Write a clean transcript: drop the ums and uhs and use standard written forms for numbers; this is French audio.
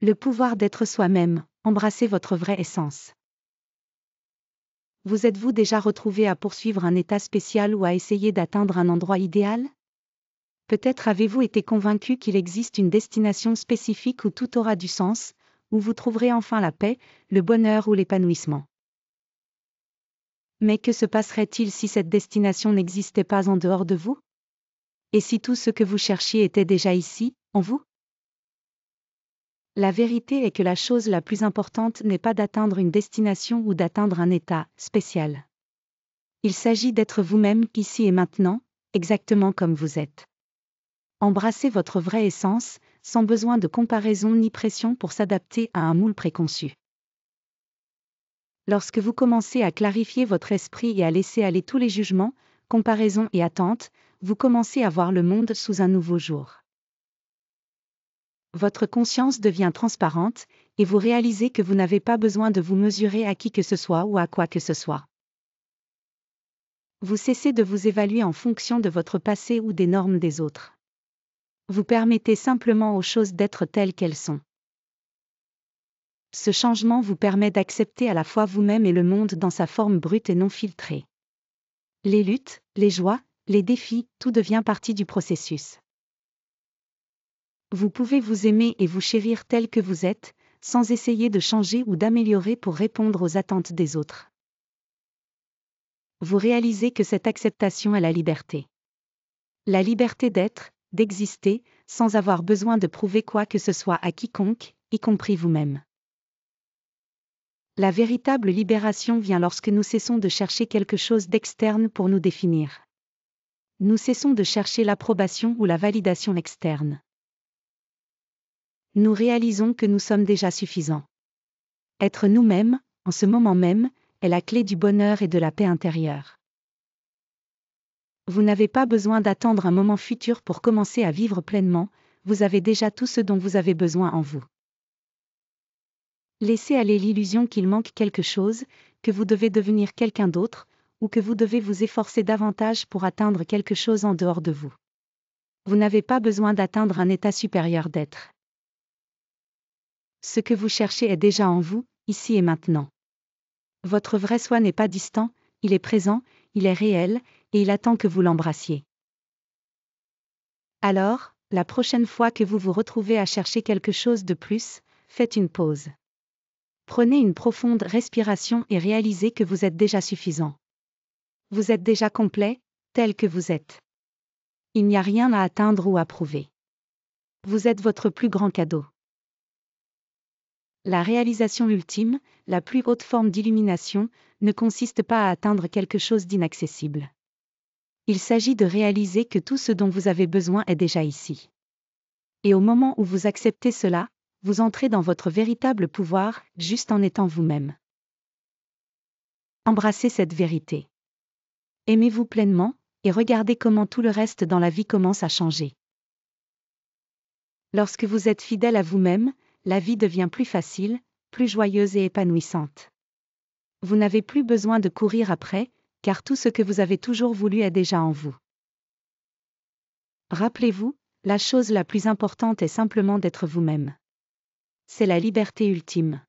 Le pouvoir d'être soi-même, embrassez votre vraie essence. Vous êtes-vous déjà retrouvé à poursuivre un état spécial ou à essayer d'atteindre un endroit idéal? Peut-être avez-vous été convaincu qu'il existe une destination spécifique où tout aura du sens, où vous trouverez enfin la paix, le bonheur ou l'épanouissement. Mais que se passerait-il si cette destination n'existait pas en dehors de vous? Et si tout ce que vous cherchiez était déjà ici, en vous? La vérité est que la chose la plus importante n'est pas d'atteindre une destination ou d'atteindre un état spécial. Il s'agit d'être vous-même ici et maintenant, exactement comme vous êtes. Embrassez votre vraie essence, sans besoin de comparaison ni pression pour s'adapter à un moule préconçu. Lorsque vous commencez à clarifier votre esprit et à laisser aller tous les jugements, comparaisons et attentes, vous commencez à voir le monde sous un nouveau jour. Votre conscience devient transparente, et vous réalisez que vous n'avez pas besoin de vous mesurer à qui que ce soit ou à quoi que ce soit. Vous cessez de vous évaluer en fonction de votre passé ou des normes des autres. Vous permettez simplement aux choses d'être telles qu'elles sont. Ce changement vous permet d'accepter à la fois vous-même et le monde dans sa forme brute et non filtrée. Les luttes, les joies, les défis, tout devient partie du processus. Vous pouvez vous aimer et vous chérir tel que vous êtes, sans essayer de changer ou d'améliorer pour répondre aux attentes des autres. Vous réalisez que cette acceptation est la liberté. La liberté d'être, d'exister, sans avoir besoin de prouver quoi que ce soit à quiconque, y compris vous-même. La véritable libération vient lorsque nous cessons de chercher quelque chose d'externe pour nous définir. Nous cessons de chercher l'approbation ou la validation externe. Nous réalisons que nous sommes déjà suffisants. Être nous-mêmes, en ce moment même, est la clé du bonheur et de la paix intérieure. Vous n'avez pas besoin d'attendre un moment futur pour commencer à vivre pleinement, vous avez déjà tout ce dont vous avez besoin en vous. Laissez aller l'illusion qu'il manque quelque chose, que vous devez devenir quelqu'un d'autre, ou que vous devez vous efforcer davantage pour atteindre quelque chose en dehors de vous. Vous n'avez pas besoin d'atteindre un état supérieur d'être. Ce que vous cherchez est déjà en vous, ici et maintenant. Votre vrai soi n'est pas distant, il est présent, il est réel, et il attend que vous l'embrassiez. Alors, la prochaine fois que vous vous retrouvez à chercher quelque chose de plus, faites une pause. Prenez une profonde respiration et réalisez que vous êtes déjà suffisant. Vous êtes déjà complet, tel que vous êtes. Il n'y a rien à atteindre ou à prouver. Vous êtes votre plus grand cadeau. La réalisation ultime, la plus haute forme d'illumination, ne consiste pas à atteindre quelque chose d'inaccessible. Il s'agit de réaliser que tout ce dont vous avez besoin est déjà ici. Et au moment où vous acceptez cela, vous entrez dans votre véritable pouvoir, juste en étant vous-même. Embrassez cette vérité. Aimez-vous pleinement, et regardez comment tout le reste dans la vie commence à changer. Lorsque vous êtes fidèle à vous-même, la vie devient plus facile, plus joyeuse et épanouissante. Vous n'avez plus besoin de courir après, car tout ce que vous avez toujours voulu est déjà en vous. Rappelez-vous, la chose la plus importante est simplement d'être vous-même. C'est la liberté ultime.